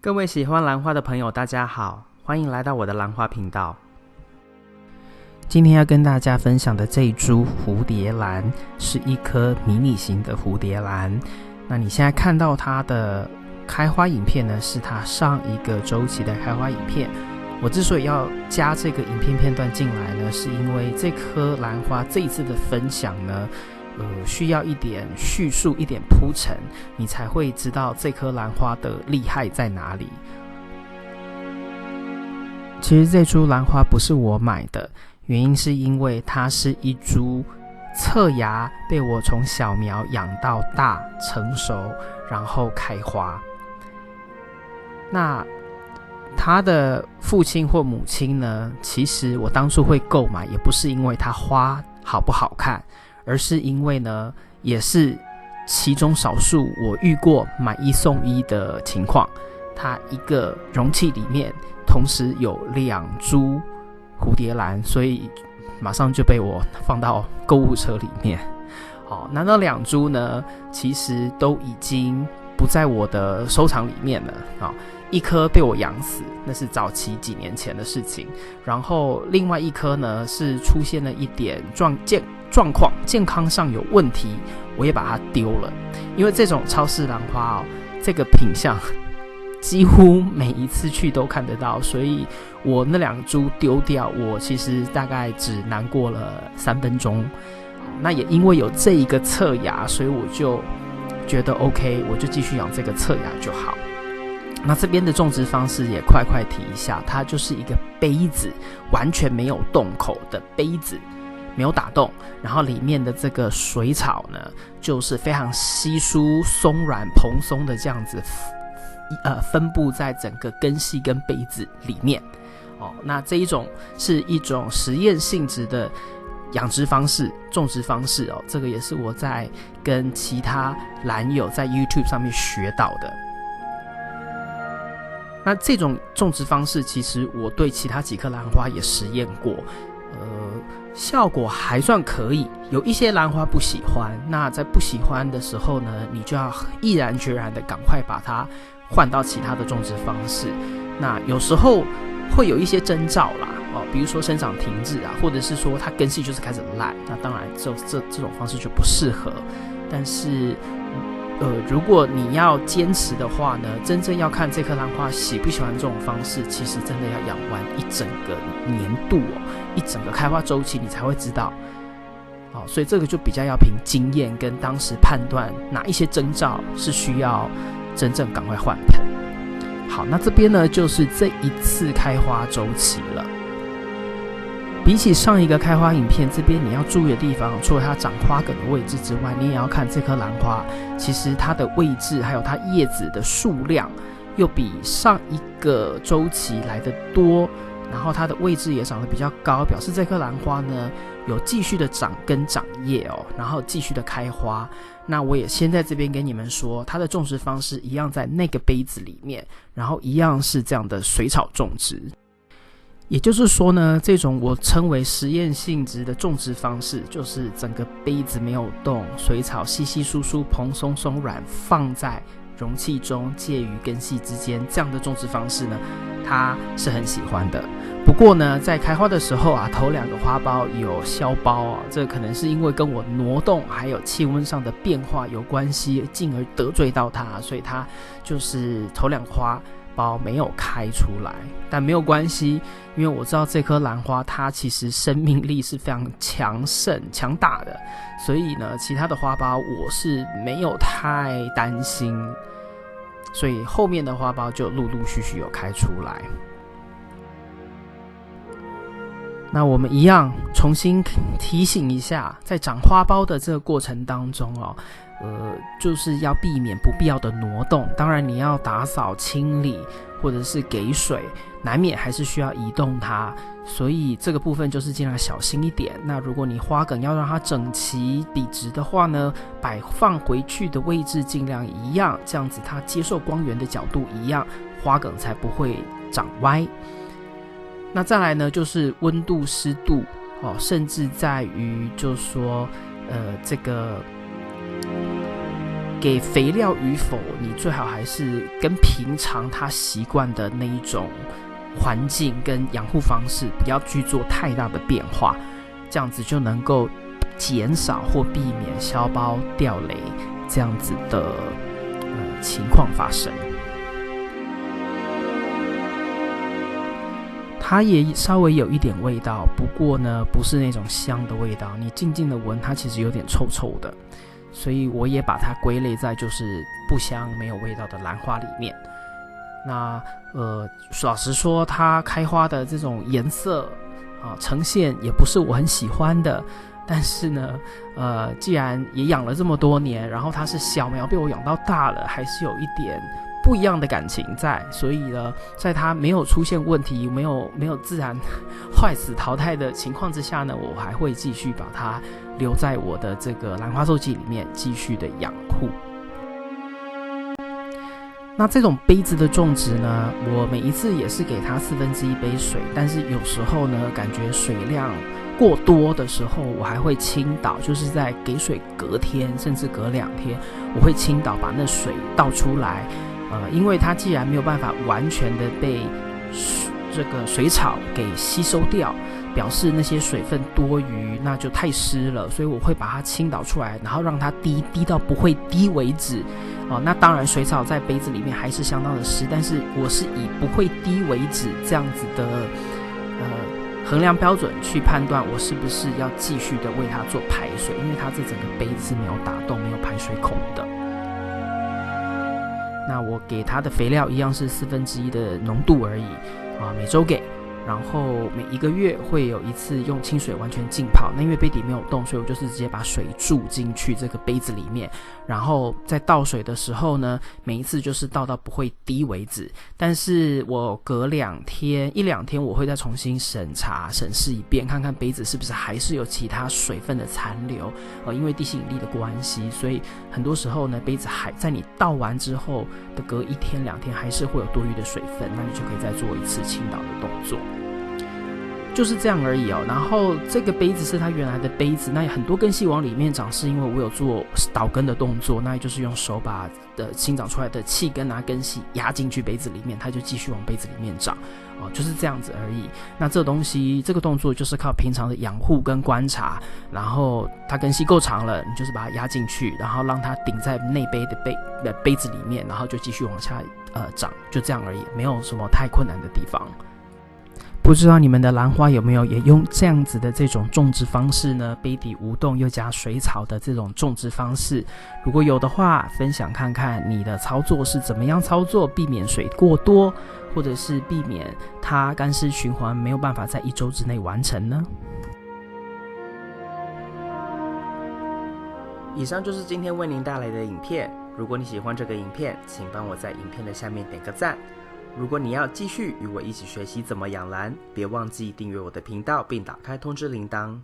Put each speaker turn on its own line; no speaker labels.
各位喜欢兰花的朋友大家好，欢迎来到我的兰花频道。今天要跟大家分享的这一株蝴蝶兰是一颗迷你型的蝴蝶兰。那你现在看到它的开花影片呢，是它上一个周期的开花影片。我之所以要加这个影片片段进来呢，是因为这颗兰花这一次的分享呢需要一点叙述，一点铺陈，你才会知道这颗兰花的厉害在哪里。其实这株兰花不是我买的，原因是因为它是一株侧芽，被我从小苗养到大成熟，然后开花。那他的父亲或母亲呢，其实我当初会购买也不是因为它花好不好看，而是因为呢，也是其中少数我遇过买一送一的情况。它一个容器里面同时有2株蝴蝶兰，所以马上就被我放到购物车里面。那那2株呢，其实都已经不在我的收藏里面了。一颗被我养死，那是早期几年前的事情。然后另外一颗呢，是出现了一点状况，健康上有问题，我也把它丢了。因为这种超市兰花这个品相几乎每一次去都看得到，所以我那2株丢掉，我其实大概只难过了3分钟。那也因为有这一个侧芽，所以我就觉得 OK， 我就继续养这个侧芽就好。那这边的种植方式也快提一下，它就是一个杯子，完全没有洞口的杯子，没有打洞，然后里面的这个水草呢，就是非常稀疏、松软、蓬松的这样子，分布在整个根系跟杯子里面。那这一种是一种实验性质的养殖方式、种植方式这个也是我在跟其他兰友在 YouTube 上面学到的。那这种种植方式，其实我对其他几颗兰花也实验过，效果还算可以。有一些兰花不喜欢，那在不喜欢的时候呢，你就要毅然决然的赶快把它换到其他的种植方式。那有时候会有一些征兆啦，比如说生长停滞啊，或者是说它根系就是开始烂，那当然这种方式就不适合。但是如果你要坚持的话呢，真正要看这颗兰花喜不喜欢这种方式，其实真的要养完一整个年度一整个开花周期你才会知道。所以这个就比较要凭经验跟当时判断哪一些征兆是需要真正赶快换盆。好，那这边呢就是这一次开花周期了。比起上一个开花影片，这边你要注意的地方，除了它长花梗的位置之外，你也要看这颗兰花，其实它的位置还有它叶子的数量又比上一个周期来得多，然后它的位置也长得比较高，表示这颗兰花呢有继续的长根长叶然后继续的开花。那我也先在这边跟你们说，它的种植方式一样在那个杯子里面，然后一样是这样的水草种植。也就是说呢，这种我称为实验性质的种植方式，就是整个杯子没有动，水草稀稀疏疏、蓬松松软，放在容器中介于根系之间，这样的种植方式呢，它是很喜欢的。不过呢，在开花的时候头2个花苞有消苞这可能是因为跟我挪动还有气温上的变化有关系，进而得罪到它，所以它就是头2个花苞没有开出来。但没有关系，因为我知道这颗兰花它其实生命力是非常强大的，所以呢，其他的花苞我是没有太担心，所以后面的花苞就陆续有开出来。那我们一样重新提醒一下，在长花苞的这个过程当中就是要避免不必要的挪动。当然你要打扫清理或者是给水，难免还是需要移动它，所以这个部分就是尽量小心一点。那如果你花梗要让它整齐笔直的话呢，摆放回去的位置尽量一样，这样子它接受光源的角度一样，花梗才不会长歪。那再来呢，就是温度、湿度甚至在于就是说这个给肥料与否，你最好还是跟平常它习惯的那一种环境跟养护方式不要去做太大的变化，这样子就能够减少或避免消胞掉雷这样子的情况发生。它也稍微有一点味道，不过呢不是那种香的味道，你静静的闻它其实有点臭臭的，所以我也把它归类在就是不香没有味道的兰花里面。那老实说它开花的这种颜色呈现也不是我很喜欢的，但是呢既然也养了这么多年，然后它是小苗被我养到大了，还是有一点不一样的感情在，所以呢在它没有出现问题，没有自然坏死淘汰的情况之下呢，我还会继续把它留在我的这个兰花寿记里面继续的养护。那这种杯子的种植呢，我每一次也是给它1/4杯水，但是有时候呢感觉水量过多的时候，我还会倾倒，就是在给水隔天甚至隔2天，我会倾倒把那水倒出来。因为它既然没有办法完全的被这个水草给吸收掉，表示那些水分多余，那就太湿了，所以我会把它倾倒出来，然后让它滴到不会滴为止。那当然水草在杯子里面还是相当的湿，但是我是以不会滴为止这样子的衡量标准去判断我是不是要继续的为它做排水，因为它这整个杯子是没有打洞没有排水孔的。那我给它的肥料一样是1/4的浓度而已每周给，然后每1个月会有一次用清水完全浸泡。那因为杯底没有洞，所以我就是直接把水注进去这个杯子里面，然后在倒水的时候呢，每一次就是倒到不会滴为止。但是我隔1-2天我会再重新审视一遍，看看杯子是不是还是有其他水分的残留因为地心引力的关系，所以很多时候呢杯子还在你倒完之后的隔1-2天还是会有多余的水分，那你就可以再做一次倾倒的动作，就是这样而已然后这个杯子是它原来的杯子，那很多根系往里面长，是因为我有做导根的动作，那也就是用手把新长出来的气根根系压进去杯子里面，它就继续往杯子里面长就是这样子而已。那这个动作就是靠平常的养护跟观察，然后它根系够长了，你就是把它压进去，然后让它顶在内杯的杯子里面，然后就继续往下长，就这样而已，没有什么太困难的地方。不知道你们的兰花有没有也用这样子的这种种植方式呢？杯底无洞又加水草的这种种植方式，如果有的话，分享看看你的操作是怎么样操作，避免水过多，或者是避免它干湿循环没有办法在1周之内完成呢？以上就是今天为您带来的影片。如果你喜欢这个影片，请帮我在影片的下面点个赞。如果你要继续与我一起学习怎么养兰，别忘记订阅我的频道并打开通知铃铛。